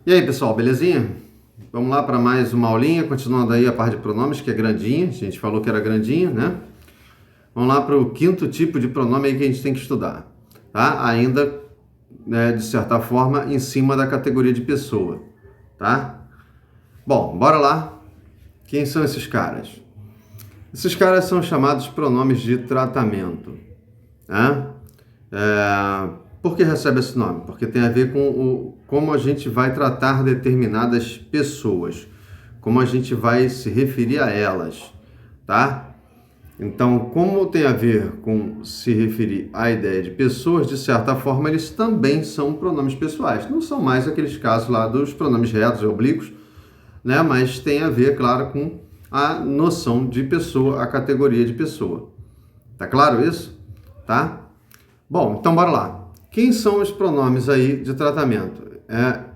E aí, pessoal, belezinha? Vamos lá para mais uma aulinha, continuando aí a parte de pronomes, que é grandinha. A gente falou que era grandinha, né? Vamos lá para o quinto tipo de pronome aí que a gente tem que estudar, tá? Ainda, né, de certa forma, em cima da categoria de pessoa, tá? Bom, bora lá. Quem são esses caras? Esses caras são chamados pronomes de tratamento, né? Por que recebe esse nome? Porque tem a ver com como a gente vai tratar determinadas pessoas, como a gente vai se referir a elas, tá? Então, como tem a ver com se referir à ideia de pessoas, de certa forma, eles também são pronomes pessoais. Não são mais aqueles casos lá dos pronomes retos e oblíquos, né? Mas tem a ver, claro, com a noção de pessoa, a categoria de pessoa. Tá claro isso? Tá? Bom, então bora lá. Quem são os pronomes aí de tratamento?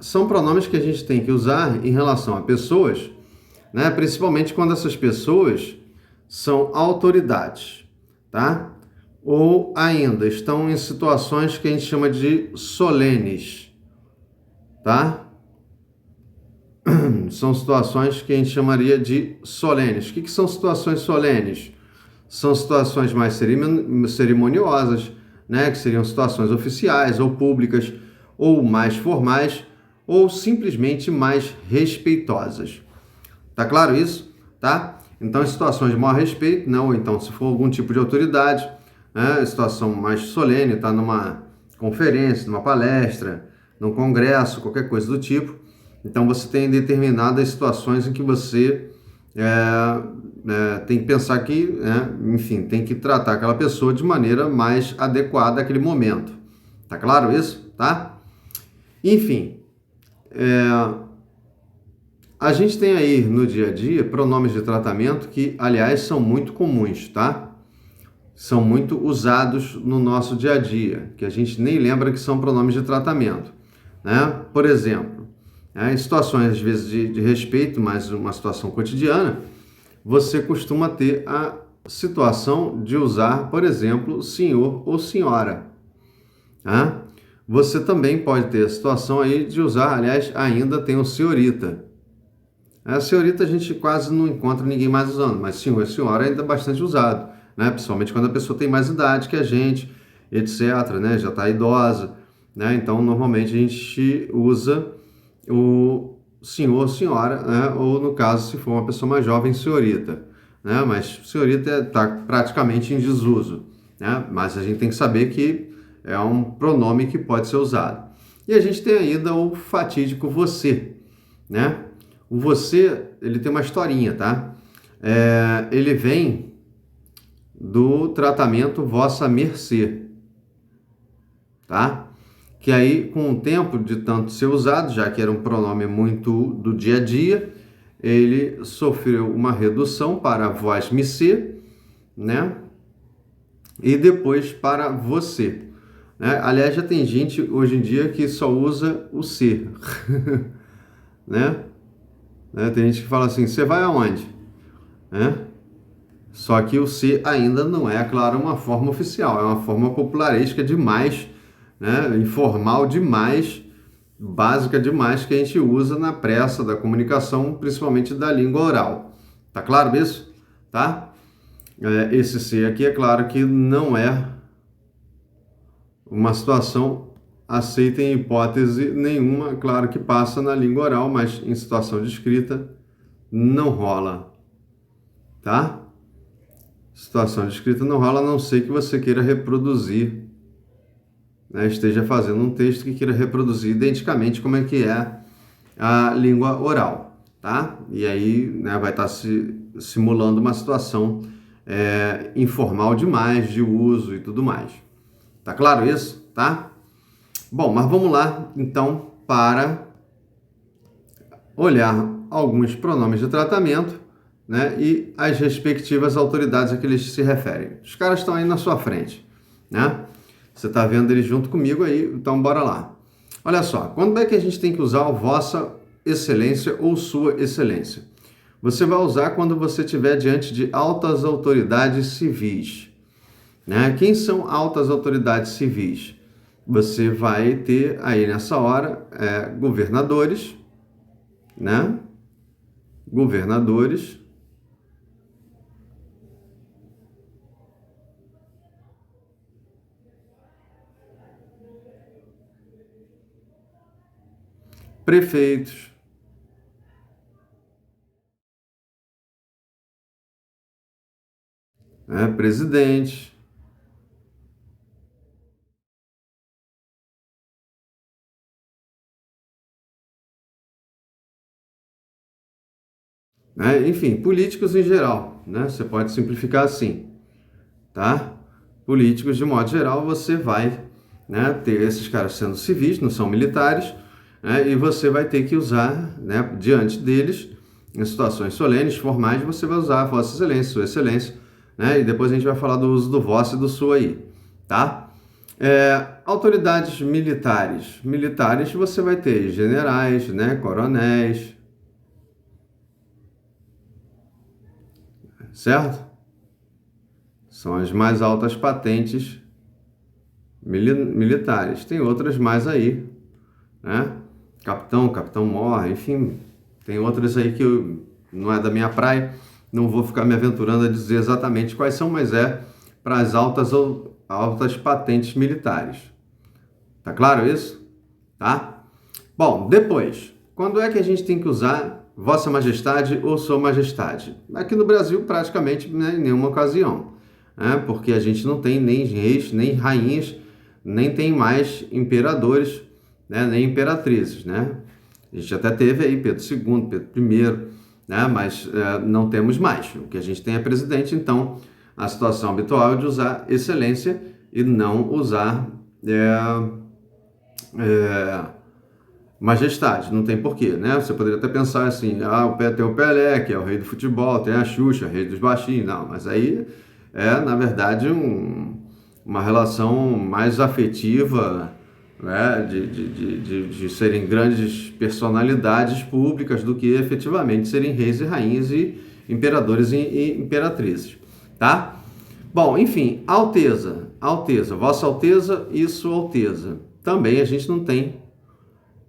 São pronomes que a gente tem que usar em relação a pessoas, né? Principalmente quando essas pessoas são autoridades, tá? Ou ainda estão em situações que a gente chama de solenes, tá? São situações que a gente chamaria de solenes. O que são situações solenes? São situações mais cerimoniosas, né? Que seriam situações oficiais ou públicas, ou mais formais, ou simplesmente mais respeitosas. Tá claro isso? Tá? Então, em situações de maior respeito, né? Ou então, se for algum tipo de autoridade, né? Situação mais solene, tá numa conferência, numa palestra, num congresso, qualquer coisa do tipo. Então, você tem determinadas situações em que você tem que pensar que, enfim, tem que tratar aquela pessoa de maneira mais adequada àquele momento. Tá claro isso? Tá? Enfim, a gente tem aí no dia a dia pronomes de tratamento que, aliás, são muito comuns, tá? São muito usados no nosso dia a dia, que a gente nem lembra que são pronomes de tratamento, né? Por exemplo, em situações às vezes de respeito, mas uma situação cotidiana, você costuma ter a situação de usar, por exemplo, senhor ou senhora, né? Você também pode ter a situação aí de usar, aliás, ainda tem o senhorita. A senhorita a gente quase não encontra ninguém mais usando, mas senhor e senhora ainda é bastante usado, né? Principalmente quando a pessoa tem mais idade que a gente, etc, né? Já está idosa, né? Então, normalmente a gente usa o senhor ou senhora, né? Ou no caso, se for uma pessoa mais jovem, senhorita, né? Mas senhorita está praticamente em desuso, né? Mas a gente tem que saber que é um pronome que pode ser usado. E a gente tem ainda o fatídico você, né? O você, ele tem uma historinha, tá? Ele vem do tratamento vossa mercê, tá? Que aí, com o tempo de tanto ser usado, já que era um pronome muito do dia a dia, ele sofreu uma redução para vós me ser, né? E depois para você, né? Aliás, já tem gente hoje em dia que só usa o ser, né? Tem gente que fala assim, você vai aonde? Né? Só que o C ainda não é, claro, uma forma oficial, é uma forma popularesca demais, né? Informal demais, básica demais, que a gente usa na pressa da comunicação, principalmente da língua oral. Tá claro isso? Tá? Esse C aqui, é claro que não é uma situação aceita em hipótese nenhuma, claro que passa na língua oral, mas em situação de escrita não rola, tá? Situação de escrita não rola, a não ser que você queira reproduzir, né? Esteja fazendo um texto que queira reproduzir identicamente como é que é a língua oral, tá? E aí, né, vai estar simulando uma situação informal demais, de uso e tudo mais. Tá claro isso? Tá? Bom, mas vamos lá, então, para olhar alguns pronomes de tratamento, né, e as respectivas autoridades a que eles se referem. Os caras estão aí na sua frente, né? Você está vendo eles junto comigo aí, então bora lá. Olha só, quando é que a gente tem que usar o vossa excelência ou sua excelência? Você vai usar quando você estiver diante de altas autoridades civis, né? Quem são altas autoridades civis? você vai ter aí nessa hora governadores, né? Governadores, prefeitos, né? Presidentes, né? Enfim, políticos em geral, né? Você pode simplificar assim, tá? Políticos de modo geral, você vai, né, ter esses caras sendo civis, não são militares, né? E você vai ter que usar, né, diante deles, em situações solenes, formais, você vai usar Vossa Excelência, Sua Excelência, né? E depois a gente vai falar do uso do vosso e do sua aí, tá? Autoridades militares. Militares você vai ter generais, né, coronéis, certo? São as mais altas patentes militares. Tem outras mais aí, né? Capitão-mor, enfim, tem outras aí que não é da minha praia, não vou ficar me aventurando a dizer exatamente quais são, mas para as altas patentes militares. Tá claro isso? Tá? Bom, depois, quando é que a gente tem que usar Vossa Majestade ou Sua Majestade? Aqui no Brasil, praticamente, né, em nenhuma ocasião, né? Porque a gente não tem nem reis, nem rainhas, nem tem mais imperadores, né, nem imperatrizes, né? A gente até teve aí Pedro II, Pedro I, né, mas não temos mais. O que a gente tem é presidente, então a situação habitual é de usar excelência e não usar majestade. Não tem porquê, né? Você poderia até pensar assim, tem o Pelé, que é o rei do futebol, tem a Xuxa, rei dos baixinhos. Não, mas aí na verdade, uma relação mais afetiva, né, de serem grandes personalidades públicas do que efetivamente serem reis e rainhas e imperadores e imperatrizes, tá? Bom, enfim, Alteza, Vossa Alteza e Sua Alteza. Também a gente não tem,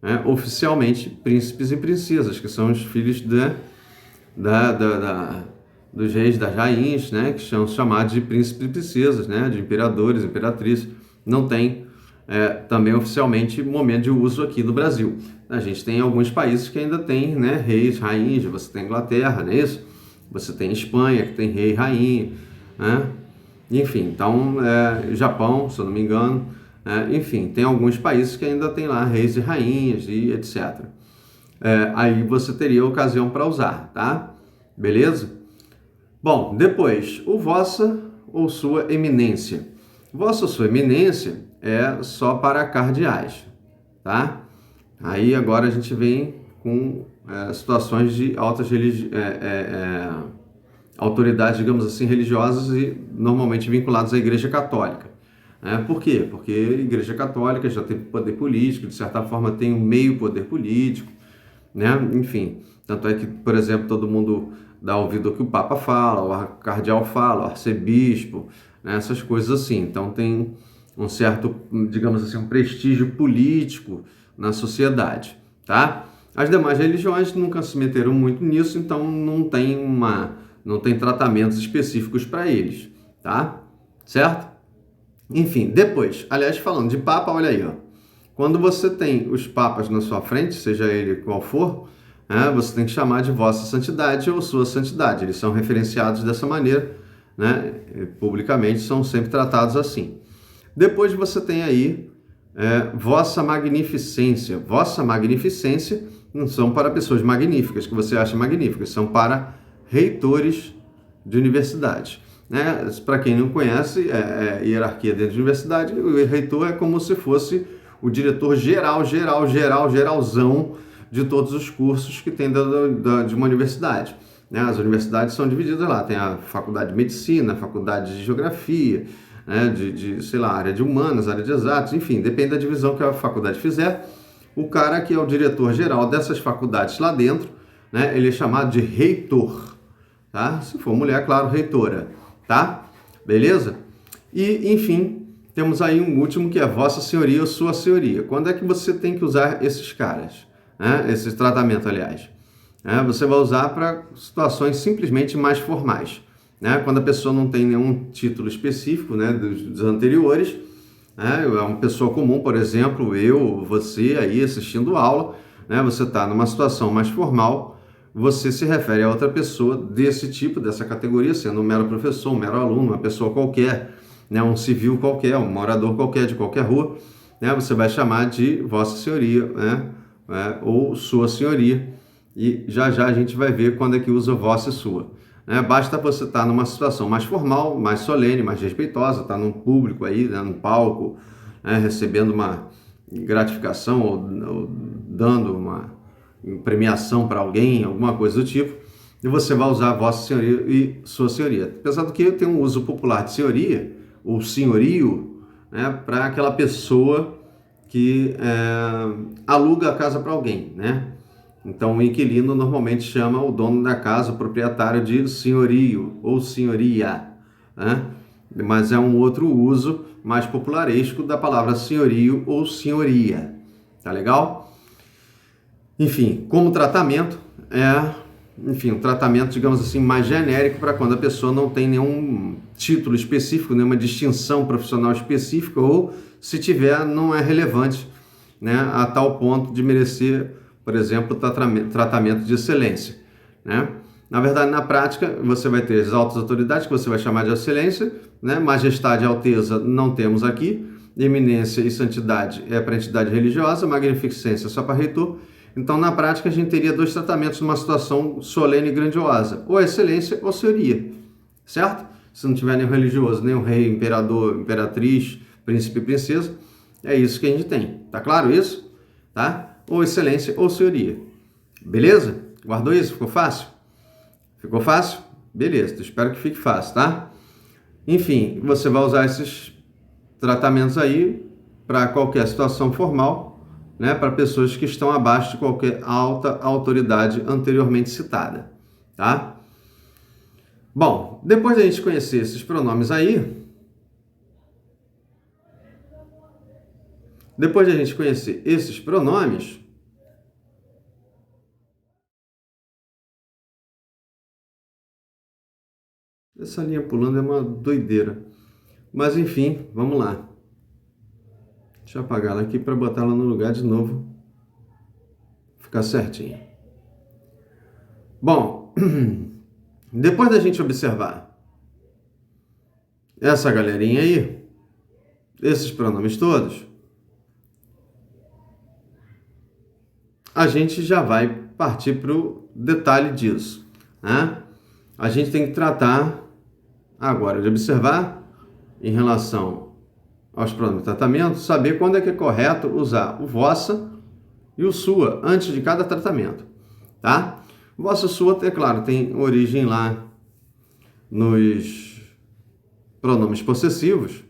né, oficialmente príncipes e princesas, que são os filhos dos reis, das rainhas, né, que são chamados de príncipes e princesas, né, de imperadores, imperatrizes. Não tem também oficialmente momento de uso aqui no Brasil. A gente tem alguns países que ainda tem, né, reis, rainhas. Você tem Inglaterra, não é isso? Você tem Espanha, que tem rei e rainha, né? Enfim, então, Japão, se eu não me engano, enfim, tem alguns países que ainda tem lá reis e rainhas e etc. Aí você teria ocasião para usar, tá? Beleza? Bom, depois, o Vossa ou Sua Eminência. Vossa ou Sua Eminência é só para cardeais, tá? Aí agora a gente vem com situações de altas autoridades, digamos assim, religiosas e normalmente vinculadas à Igreja Católica. Por quê? Porque a Igreja Católica já tem poder político, de certa forma tem um meio poder político, né? Enfim, tanto é que, por exemplo, todo mundo dá ouvido ao que o Papa fala, o cardeal fala, o arcebispo, né? Essas coisas assim. Então tem um certo, digamos assim, um prestígio político na sociedade, tá? As demais religiões nunca se meteram muito nisso, então não tem tratamentos específicos para eles, tá? Certo? Enfim, depois, aliás, falando de Papa, olha aí, ó. Quando você tem os papas na sua frente, seja ele qual for, você tem que chamar de Vossa Santidade ou Sua Santidade. Eles são referenciados dessa maneira, né? Publicamente são sempre tratados assim. Depois você tem aí Vossa Magnificência. Vossa Magnificência não são para pessoas magníficas, que você acha magníficas, são para reitores de universidades. Né? Para quem não conhece, hierarquia dentro de universidade, o reitor é como se fosse o diretor geralzão de todos os cursos que tem de uma universidade. Né? As universidades são divididas lá, tem a faculdade de medicina, a faculdade de geografia, né? Sei lá, área de humanas, área de exatos, enfim, depende da divisão que a faculdade fizer. O cara que é o diretor geral dessas faculdades lá dentro, né? Ele é chamado de reitor, tá? Se for mulher, claro, reitora, tá? Beleza? E, enfim, temos aí um último que é Vossa Senhoria ou Sua Senhoria. Quando é que você tem que usar esses caras? Esse tratamento, aliás. Você vai usar para situações simplesmente mais formais. Quando a pessoa não tem nenhum título específico, dos anteriores, é uma pessoa comum, por exemplo, eu, você aí assistindo aula, você está numa situação mais formal, você se refere a outra pessoa desse tipo, dessa categoria, sendo um mero professor, um mero aluno, uma pessoa qualquer, um civil qualquer, um morador qualquer de qualquer rua, você vai chamar de Vossa Senhoria, ou Sua Senhoria, e já já a gente vai ver quando é que usa Vossa e Sua. Basta você estar numa situação mais formal, mais solene, mais respeitosa, estar num público aí, num palco, recebendo uma gratificação ou dando uma premiação para alguém, alguma coisa do tipo, e você vai usar Vossa Senhoria e Sua Senhoria. Apesar do que tem um uso popular de senhoria, ou senhorio, para aquela pessoa que aluga a casa para alguém, Então, o inquilino normalmente chama o dono da casa, o proprietário, de senhorio ou senhoria, Mas é um outro uso mais popularesco da palavra senhorio ou senhoria, tá legal? Enfim, como tratamento, um tratamento, digamos assim, mais genérico para quando a pessoa não tem nenhum título específico, nenhuma distinção profissional específica, ou se tiver, não é relevante, a tal ponto de merecer, por exemplo, tratamento de excelência, Na verdade, na prática, você vai ter as altas autoridades, que você vai chamar de excelência, Majestade e alteza não temos aqui, eminência e santidade é para entidade religiosa, magnificência só para reitor. Então, na prática, a gente teria dois tratamentos numa situação solene e grandiosa, ou excelência ou senhoria, certo? Se não tiver nenhum religioso, nenhum rei, imperador, imperatriz, príncipe e princesa, é isso que a gente tem. Tá claro isso? Tá? Ou excelência ou senhoria. Beleza? Guardou isso? Ficou fácil? Ficou fácil? Beleza, espero que fique fácil, tá? Enfim, você vai usar esses tratamentos aí para qualquer situação formal, para pessoas que estão abaixo de qualquer alta autoridade anteriormente citada, tá? Bom, depois da gente conhecer esses pronomes aí, essa linha pulando é uma doideira. Mas enfim, vamos lá. Deixa eu apagar ela aqui para botar ela no lugar de novo. Ficar certinho. Bom, depois da gente observar essa galerinha aí, esses pronomes todos, a gente já vai partir para o detalhe disso, A gente tem que tratar agora de observar em relação aos pronomes de tratamento, saber quando é que é correto usar o vossa e o sua antes de cada tratamento, tá? Vossa e sua, é claro, tem origem lá nos pronomes possessivos,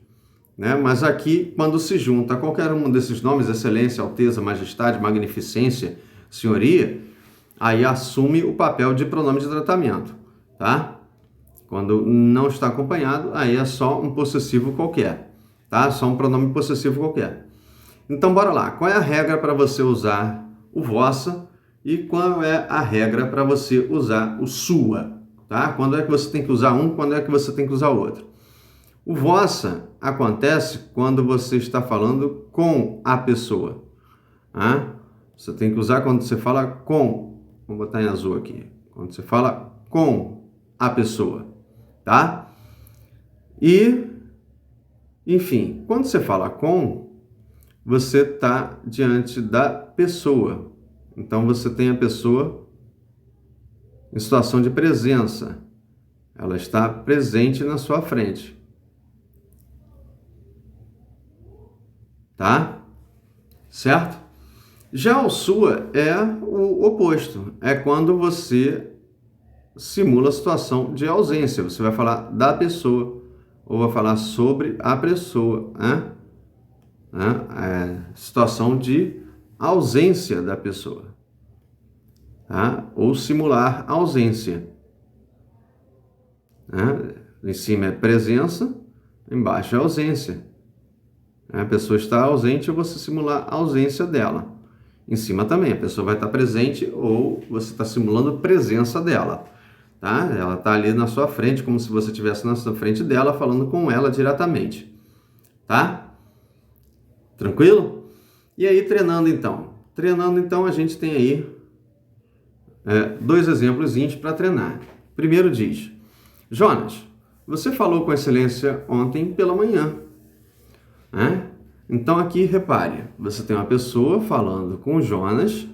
Mas aqui, quando se junta qualquer um desses nomes, excelência, alteza, majestade, magnificência, senhoria, aí assume o papel de pronome de tratamento, tá? Quando não está acompanhado, aí é só um possessivo qualquer, tá? Só um pronome possessivo qualquer. Então, bora lá. Qual é a regra para você usar o vossa e qual é a regra para você usar o sua, tá? Quando é que você tem que usar um, quando é que você tem que usar o outro? O vossa acontece quando você está falando com a pessoa. Você tem que usar quando você fala com. Vou botar em azul aqui. Quando você fala com a pessoa, tá? E, enfim, quando você fala com, você está diante da pessoa. Então, você tem a pessoa em situação de presença. Ela está presente na sua frente. Tá? Certo? Já o sua é o oposto. É quando você simula a situação de ausência. Você vai falar da pessoa ou vai falar sobre a pessoa. Situação de ausência da pessoa. Tá? Ou simular ausência. Em cima é presença, embaixo é ausência. A pessoa está ausente, eu vou simular a ausência dela. Em cima também, a pessoa vai estar presente ou você está simulando presença dela. Tá? Ela está ali na sua frente, como se você estivesse na sua frente dela, falando com ela diretamente. Tá? Tranquilo? E aí, treinando então. Treinando então, a gente tem aí dois exemplos para treinar. Primeiro diz: Jonas, você falou com excelência ontem pela manhã. Né? Então aqui, repare, você tem uma pessoa falando com Jonas,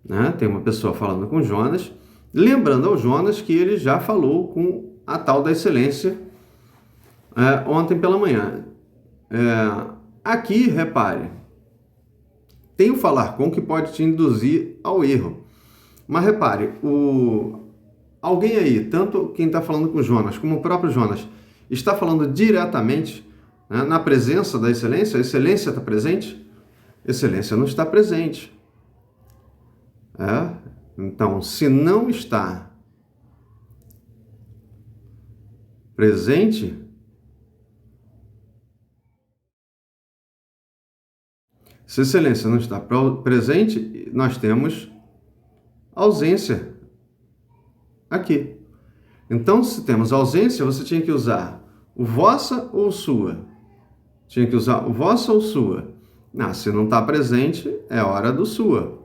né? Tem uma pessoa falando com Jonas, lembrando ao Jonas que ele já falou com a tal da excelência ontem pela manhã. Aqui, repare, tem o falar com que pode te induzir ao erro. Mas repare, alguém aí, tanto quem está falando com Jonas como o próprio Jonas, está falando diretamente, né, na presença da excelência. A excelência está presente? Excelência não está presente. Então, se não está presente, se a excelência não está presente, nós temos ausência aqui. Então, se temos ausência, você tinha que usar o vossa ou sua. Tinha que usar o vossa ou sua. Se não está presente, é hora do sua.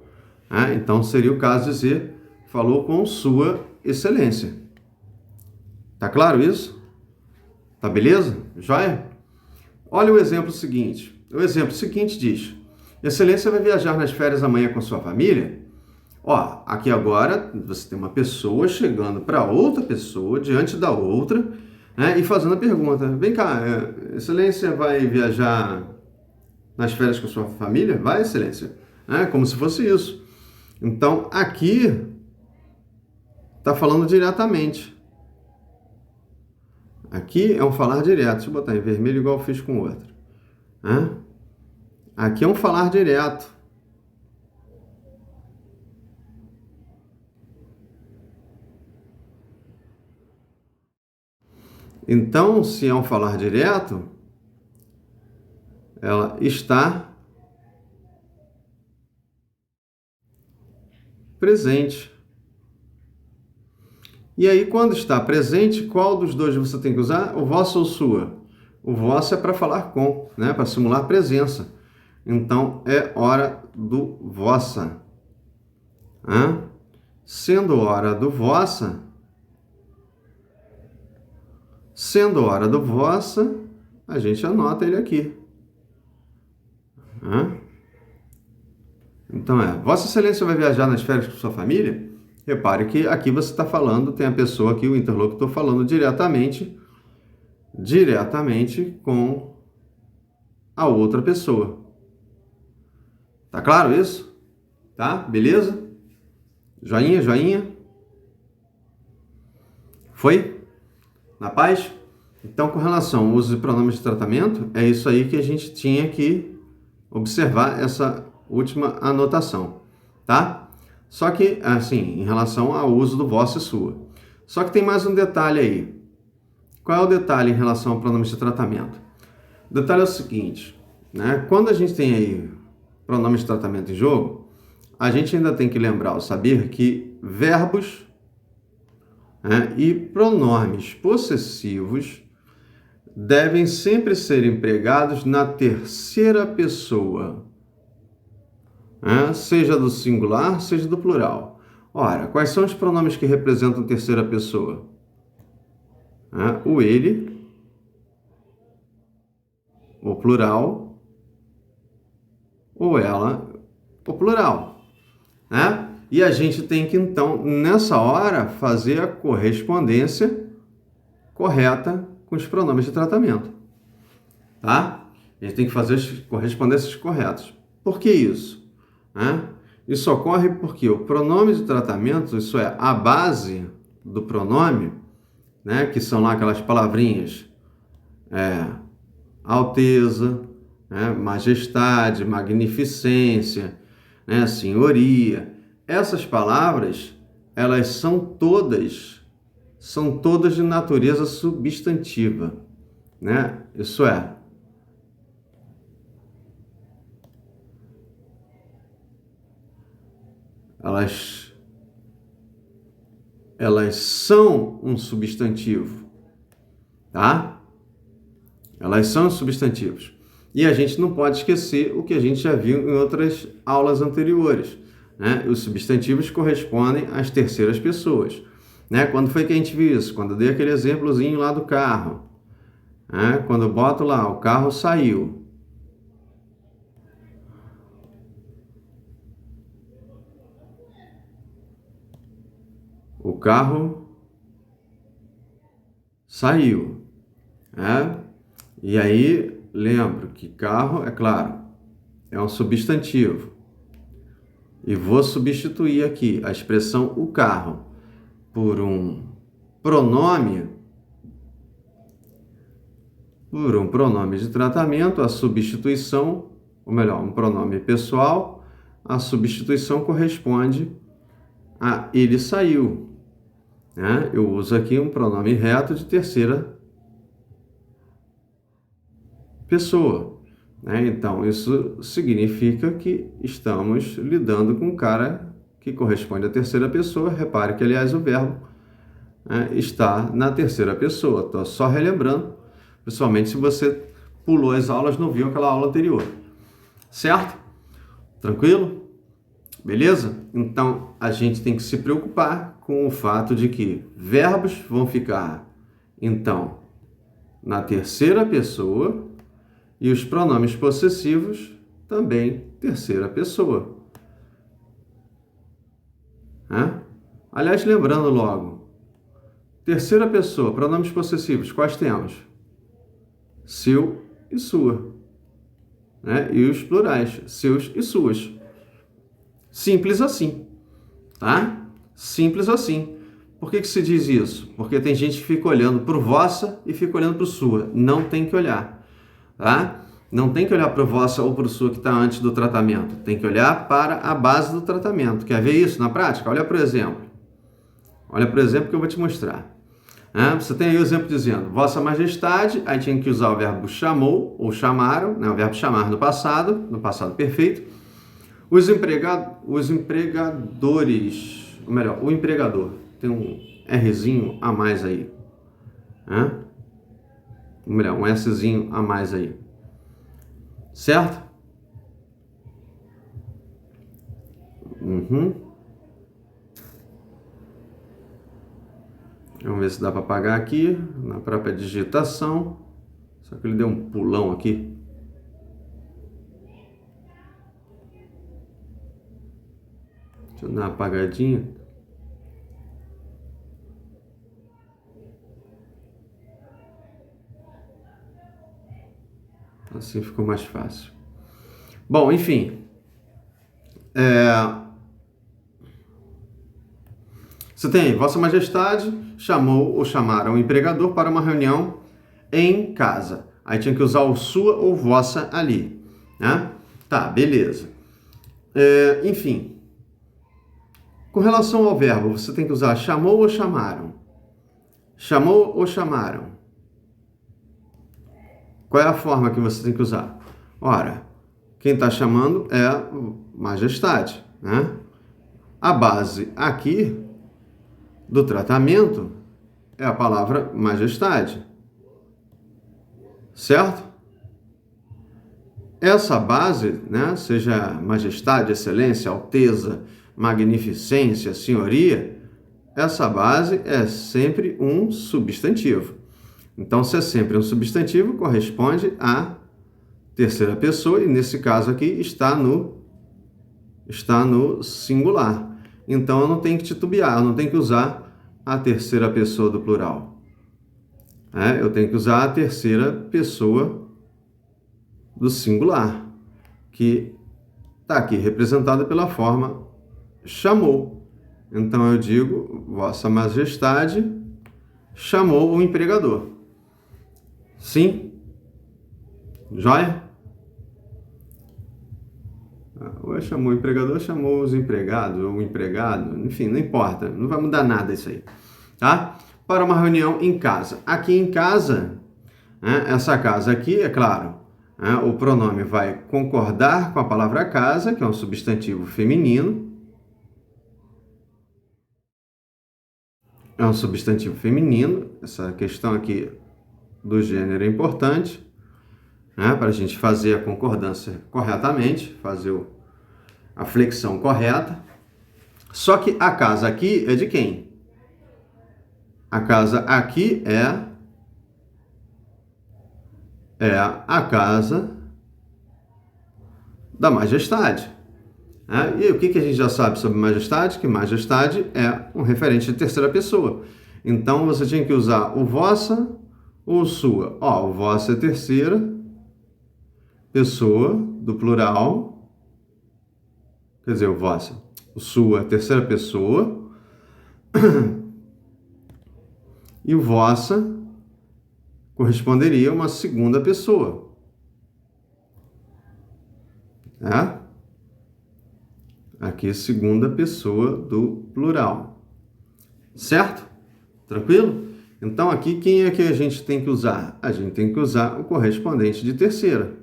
Então, seria o caso de dizer, falou com sua excelência. Tá claro isso? Tá beleza? Joia? Olha o exemplo seguinte. O exemplo seguinte diz: excelência vai viajar nas férias amanhã com sua família? Aqui agora você tem uma pessoa chegando para outra pessoa, diante da outra, né, e fazendo a pergunta: vem cá, excelência vai viajar nas férias com sua família? Vai, excelência? Como se fosse isso. Então, aqui está falando diretamente. Aqui é um falar direto. Deixa eu botar em vermelho igual eu fiz com o outro. Aqui é um falar direto. Então, se é um falar direto, ela está presente. E aí, quando está presente, qual dos dois você tem que usar? O vosso ou sua? O vosso é para falar com, né? Para simular presença. Então, é hora do vossa. Sendo hora do vossa, a gente anota ele aqui. Então, Vossa Excelência vai viajar nas férias com sua família? Repare que aqui você está falando, tem a pessoa aqui, o interlocutor, falando diretamente com a outra pessoa. Tá claro isso? Tá? Beleza? Joinha, joinha? Foi? Na paz? Então, com relação ao uso de pronomes de tratamento, é isso aí que a gente tinha que observar, essa última anotação, tá? Só que, assim, em relação ao uso do vosso e sua. Só que tem mais um detalhe aí. Qual é o detalhe em relação ao pronomes de tratamento? O detalhe é o seguinte, né? Quando a gente tem aí pronomes de tratamento em jogo, a gente ainda tem que lembrar ou saber que verbos, e pronomes possessivos devem sempre ser empregados na terceira pessoa, seja do singular, seja do plural. Ora, quais são os pronomes que representam terceira pessoa? O ele, o plural, ou ela, o plural. E a gente tem que, então, nessa hora, fazer a correspondência correta com os pronomes de tratamento. Tá? A gente tem que fazer as correspondências corretas. Por que isso? Isso ocorre porque o pronome de tratamento, isso é, a base do pronome, que são lá aquelas palavrinhas, alteza, majestade, magnificência, senhoria. Essas palavras, elas são todas de natureza substantiva, Isso é, elas, elas são um substantivo, tá? Elas são substantivos. E a gente não pode esquecer o que a gente já viu em outras aulas anteriores, né? Os substantivos correspondem às terceiras pessoas, né? Quando foi que a gente viu isso? Quando eu dei aquele exemplozinho lá do carro, né? Quando eu boto lá, o carro saiu. O carro saiu, né? E aí, lembro que carro, é claro, é um substantivo. E vou substituir aqui a expressão o carro por um pronome, de tratamento, a substituição, ou melhor, um pronome pessoal, a substituição corresponde a ele saiu, né? Eu uso aqui um pronome reto de terceira pessoa, né? Então, isso significa que estamos lidando com um cara que corresponde à terceira pessoa. Repare que, aliás, o verbo, né, está na terceira pessoa. Estou só relembrando, principalmente se você pulou as aulas, não viu aquela aula anterior. Certo? Tranquilo? Beleza? Então, a gente tem que se preocupar com o fato de que verbos vão ficar, então, na terceira pessoa e os pronomes possessivos também terceira pessoa. Aliás, lembrando logo, terceira pessoa, pronomes possessivos, quais temos? Seu e sua, né? E os plurais, seus e suas. Simples assim, tá? Simples assim. Por que se diz isso? Porque tem gente que fica olhando para o vossa e fica olhando para o sua. Não tem que olhar, tá? Não tem que olhar para o vossa ou para o sua que está antes do tratamento. Tem que olhar para a base do tratamento. Quer ver isso na prática? Olha para o exemplo. Olha para o exemplo que eu vou te mostrar. Você tem aí o exemplo dizendo Vossa Majestade, aí tinha que usar o verbo chamou ou chamaram, né? O verbo chamar no passado perfeito. Os empregadores, ou melhor, o empregador, tem um Rzinho a mais aí, ou melhor, um Szinho a mais aí, certo? Vamos ver se dá para apagar aqui, na própria digitação, só que ele deu um pulão aqui. Deixa eu dar uma apagadinha. Assim ficou mais fácil. Bom, enfim. Você tem, Vossa Majestade chamou ou chamaram o empregador para uma reunião em casa. Aí tinha que usar o sua ou vossa ali, né? Tá, beleza. Enfim. Com relação ao verbo, você tem que usar chamou ou chamaram? Chamou ou chamaram? Qual é a forma que você tem que usar? Ora, quem está chamando é a majestade, né? A base aqui do tratamento é a palavra majestade, certo? Essa base, né, seja majestade, excelência, alteza, magnificência, senhoria, essa base é sempre um substantivo. Então, se é sempre um substantivo, corresponde à terceira pessoa, e nesse caso aqui está no singular. Então, eu não tenho que titubear, eu não tenho que usar a terceira pessoa do plural. Eu tenho que usar a terceira pessoa do singular, que está aqui representada pela forma chamou. Então, eu digo, Vossa Majestade chamou o empregador. Sim? Joia? Ou chamou o empregador, chamou os empregados, ou o empregado, enfim, não importa, não vai mudar nada isso aí, tá? Para uma reunião em casa. Aqui em casa, essa casa aqui, é claro, o pronome vai concordar com a palavra casa, que é um substantivo feminino, é um substantivo feminino. Essa questão aqui do gênero é importante, né, para a gente fazer a concordância corretamente, fazer a flexão correta. Só que a casa aqui é de quem? A casa aqui é a casa da majestade. E o que a gente já sabe sobre majestade? Que majestade é um referente de terceira pessoa. Então, você tinha que usar o vossa ou sua. O vossa é terceira pessoa do plural. Quer dizer, o vossa. O sua é terceira pessoa. E o vossa corresponderia a uma segunda pessoa. Aqui, segunda pessoa do plural. Certo? Tranquilo? Então, aqui, quem é que a gente tem que usar? A gente tem que usar o correspondente de terceira.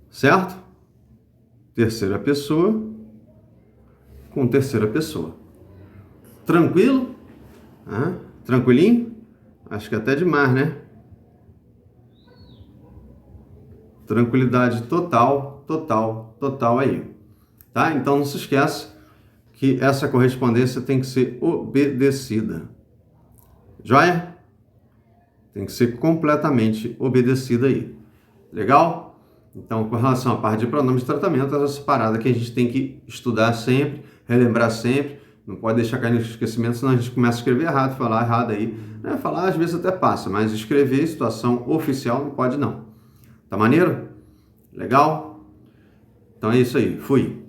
Certo? Terceira pessoa com terceira pessoa. Tranquilo? Tranquilinho? Acho que até demais, né? Tranquilidade total aí. Tá? Então não se esquece que essa correspondência tem que ser obedecida. Joia? Tem que ser completamente obedecida aí. Legal? Então, com relação à parte de pronomes de tratamento, essa parada que a gente tem que estudar sempre, relembrar sempre, não pode deixar cair no esquecimento, senão a gente começa a escrever errado, falar errado aí. Falar às vezes até passa, mas escrever situação oficial não pode não. Tá maneiro? Legal? Então é isso aí. Fui.